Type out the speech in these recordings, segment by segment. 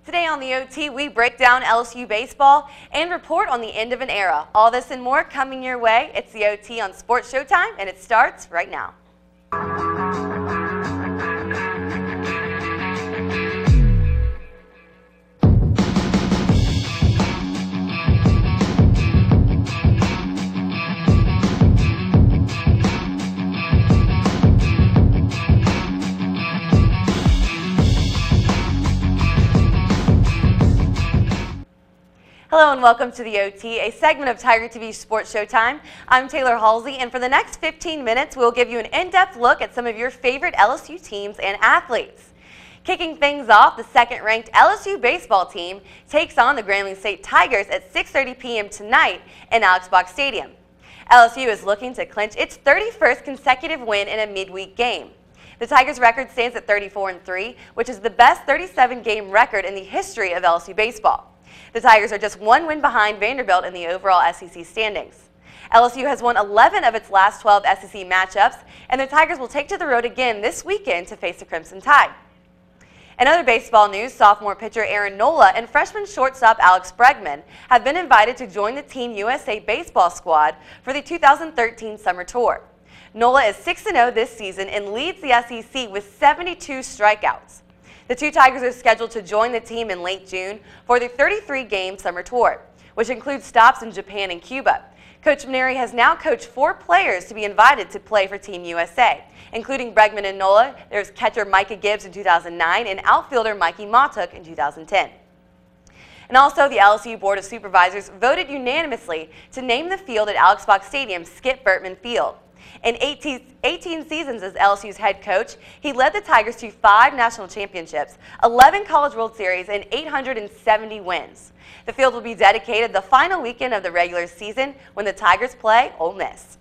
Today on the OT, we break down LSU baseball and report on the end of an era. All this and more coming your way. It's the OT on Sports Showtime, and it starts right now. Hello and welcome to the OT, a segment of Tiger TV Sports Showtime. I'm Taylor Halsey, and for the next 15 minutes, we'll give you an in-depth look at some of your favorite LSU teams and athletes. Kicking things off, the second-ranked LSU baseball team takes on the Grambling State Tigers at 6:30 p.m. tonight in Alex Box Stadium. LSU is looking to clinch its 31st consecutive win in a midweek game. The Tigers' record stands at 34-3, which is the best 37-game record in the history of LSU baseball. The Tigers are just one win behind Vanderbilt in the overall SEC standings. LSU has won 11 of its last 12 SEC matchups, and the Tigers will take to the road again this weekend to face the Crimson Tide. In other baseball news, sophomore pitcher Aaron Nola and freshman shortstop Alex Bregman have been invited to join the Team USA baseball squad for the 2013 summer tour. Nola is 6-0 this season and leads the SEC with 72 strikeouts. The two Tigers are scheduled to join the team in late June for the 33-game summer tour, which includes stops in Japan and Cuba. Coach Maneri has now coached 4 players to be invited to play for Team USA, including Bregman and Nola. There's catcher Micah Gibbs in 2009 and outfielder Mikey Mautuk in 2010. And also, the LSU Board of Supervisors voted unanimously to name the field at Alex Box Stadium Skip Bertman Field. In 18 seasons as LSU's head coach, he led the Tigers to 5 national championships, 11 College World Series, and 870 wins. The field will be dedicated the final weekend of the regular season when the Tigers play Ole Miss.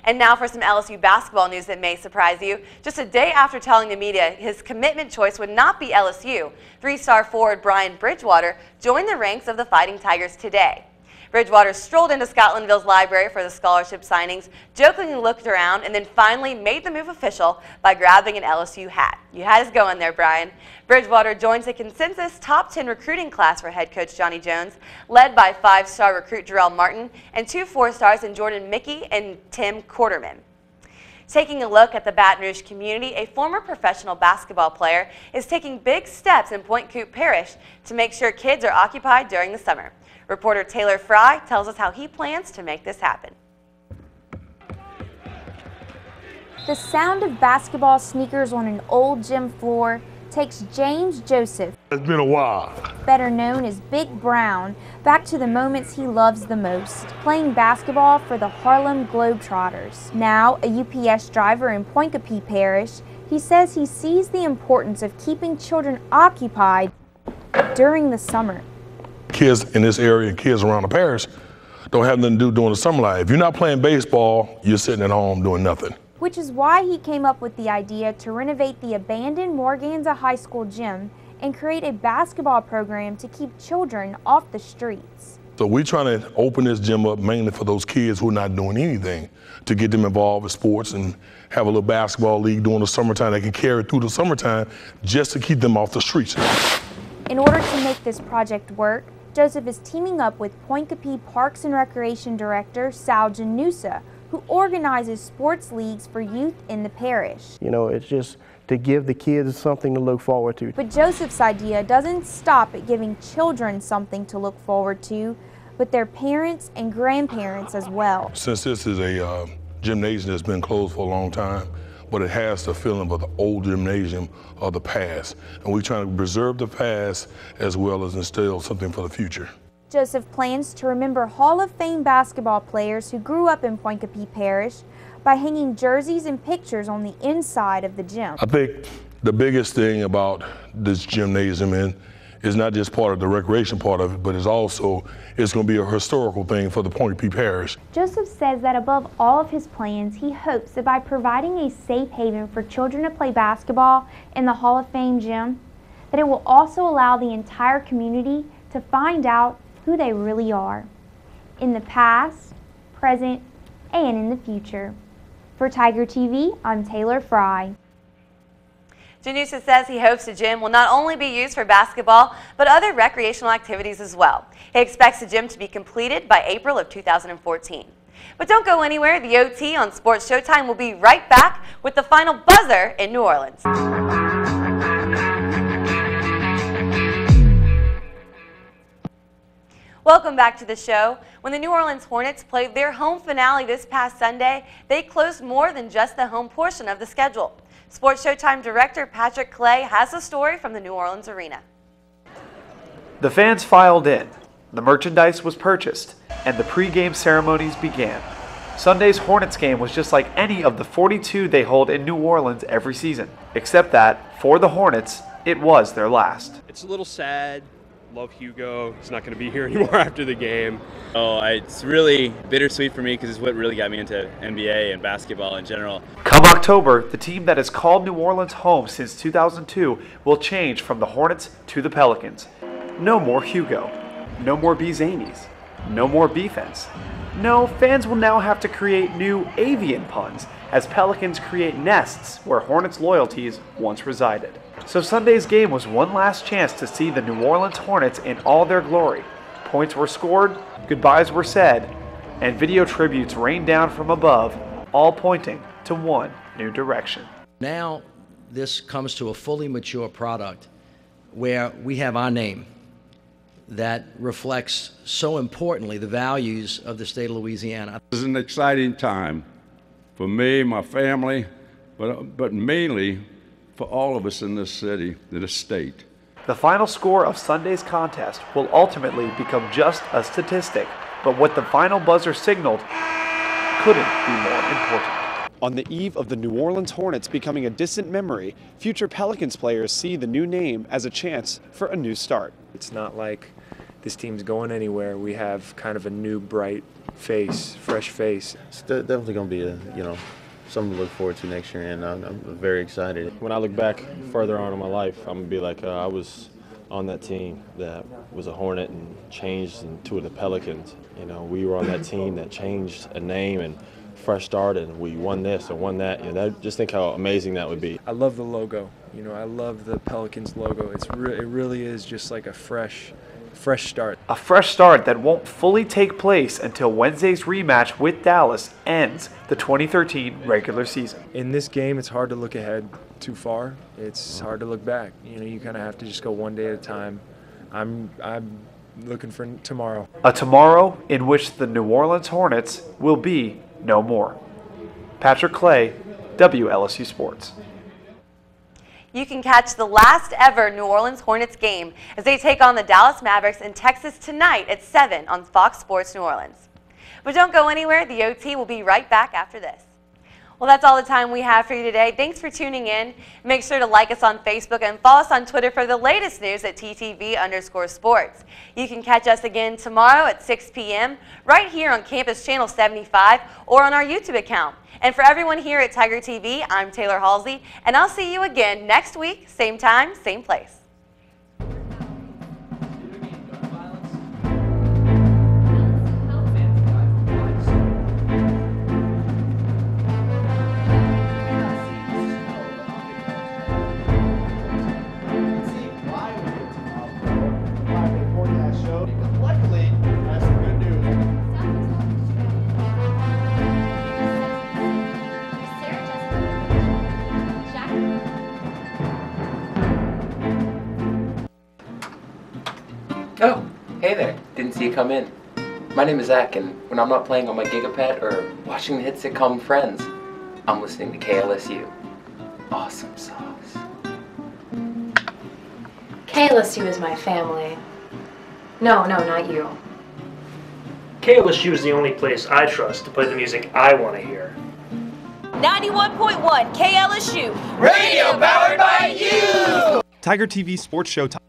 And now for some LSU basketball news that may surprise you. Just a day after telling the media his commitment choice would not be LSU, 3-star forward Brian Bridgewater joined the ranks of the Fighting Tigers today. Bridgewater strolled into Scotlandville's library for the scholarship signings, jokingly looked around, and then finally made the move official by grabbing an LSU hat. You had us going there, Brian. Bridgewater joins the consensus top 10 recruiting class for head coach Johnny Jones, led by 5-star recruit Jarrell Martin and 2 4-stars in Jordan Mickey and Tim Quarterman. Taking a look at the Baton Rouge community, a former professional basketball player is taking big steps in Point Coupe Parish to make sure kids are occupied during the summer. Reporter Taylor Fry tells us how he plans to make this happen. The sound of basketball sneakers on an old gym floor takes James Joseph, it's been a while, better known as Big Brown, back to the moments he loves the most, playing basketball for the Harlem Globetrotters. Now a UPS driver in Point Coupe Parish, he says he sees the importance of keeping children occupied during the summer. Kids in this area and kids around the parish don't have nothing to do during the summer life. If you're not playing baseball, you're sitting at home doing nothing. Which is why he came up with the idea to renovate the abandoned Morganza High School gym and create a basketball program to keep children off the streets. So we're trying to open this gym up mainly for those kids who are not doing anything, to get them involved with sports and have a little basketball league during the summertime. They can carry through the summertime just to keep them off the streets. In order to make this project work, Joseph is teaming up with Point Coupe Parks and Recreation Director Sal Janusa, who organizes sports leagues for youth in the parish. You know, it's just to give the kids something to look forward to. But Joseph's idea doesn't stop at giving children something to look forward to, but their parents and grandparents as well. Since this is a gymnasium that's been closed for a long time, but it has the feeling of the old gymnasium of the past. And we're trying to preserve the past as well as instill something for the future. Joseph plans to remember Hall of Fame basketball players who grew up in Point Coupe Parish by hanging jerseys and pictures on the inside of the gym. I think the biggest thing about this gymnasium is not just part of the recreation part of it, but it's going to be a historical thing for the Point Coupe Parish. Joseph says that above all of his plans, he hopes that by providing a safe haven for children to play basketball in the Hall of Fame gym, that it will also allow the entire community to find out who they really are, in the past, present, and in the future. For Tiger TV, I'm Taylor Fry. Janusa says he hopes the gym will not only be used for basketball, but other recreational activities as well. He expects the gym to be completed by April of 2014. But don't go anywhere. The OT on Sports Showtime will be right back with the final buzzer in New Orleans. Welcome back to the show. When the New Orleans Hornets played their home finale this past Sunday, they closed more than just the home portion of the schedule. Sports Showtime director Patrick Clay has a story from the New Orleans arena. The fans filed in, the merchandise was purchased, and the pregame ceremonies began. Sunday's Hornets game was just like any of the 42 they hold in New Orleans every season, except that, for the Hornets, it was their last. It's a little sad. Love Hugo. He's not going to be here anymore after the game. It's really bittersweet for me because it's what really got me into NBA and basketball in general. Come October, the team that has called New Orleans home since 2002 will change from the Hornets to the Pelicans. No more Hugo. No more B. Zanies. No more B-Fence. No, fans will now have to create new avian puns as Pelicans create nests where Hornets loyalties once resided. So Sunday's game was one last chance to see the New Orleans Hornets in all their glory. Points were scored, goodbyes were said, and video tributes rained down from above, all pointing to one new direction. Now this comes to a fully mature product where we have our name that reflects so importantly the values of the state of Louisiana. This is an exciting time for me, my family, but mainly for all of us in this city, in this state. The final score of Sunday's contest will ultimately become just a statistic, but what the final buzzer signaled couldn't be more important. On the eve of the New Orleans Hornets becoming a distant memory, future Pelicans players see the new name as a chance for a new start. It's not like this team's going anywhere. We have kind of a new, bright face, fresh face. It's definitely going to be something to look forward to next year, and I'm very excited. When I look back further on in my life, I'm going to be like, I was on that team that was a Hornet and changed into the Pelicans. You know, we were on that team that changed a name and fresh start, and we won this and won that. You know, just think how amazing that would be. I love the logo. You know, I love the Pelicans logo. It really is just like a fresh start. A fresh start that won't fully take place until Wednesday's rematch with Dallas ends the 2013 regular season. In this game, it's hard to look ahead too far. It's hard to look back. You know, you kind of have to just go one day at a time. I'm looking for tomorrow. A tomorrow in which the New Orleans Hornets will be no more. Patrick Clay, WLSU Sports. You can catch the last ever New Orleans Hornets game as they take on the Dallas Mavericks in Texas tonight at 7 on Fox Sports New Orleans. But don't go anywhere. The OT will be right back after this. Well, that's all the time we have for you today. Thanks for tuning in. Make sure to like us on Facebook and follow us on Twitter for the latest news at TTV_sports. You can catch us again tomorrow at 6 p.m. right here on Campus Channel 75 or on our YouTube account. And for everyone here at Tiger TV, I'm Taylor Halsey, and I'll see you again next week, same time, same place. Oh, hey there. Didn't see you come in. My name is Zach, and when I'm not playing on my Gigapad or watching the hit sitcom Friends, I'm listening to KLSU. Awesome sauce. KLSU is my family. No, not you. KLSU is the only place I trust to play the music I want to hear. 91.1 KLSU. Radio powered by you! Tiger TV Sports Showtime.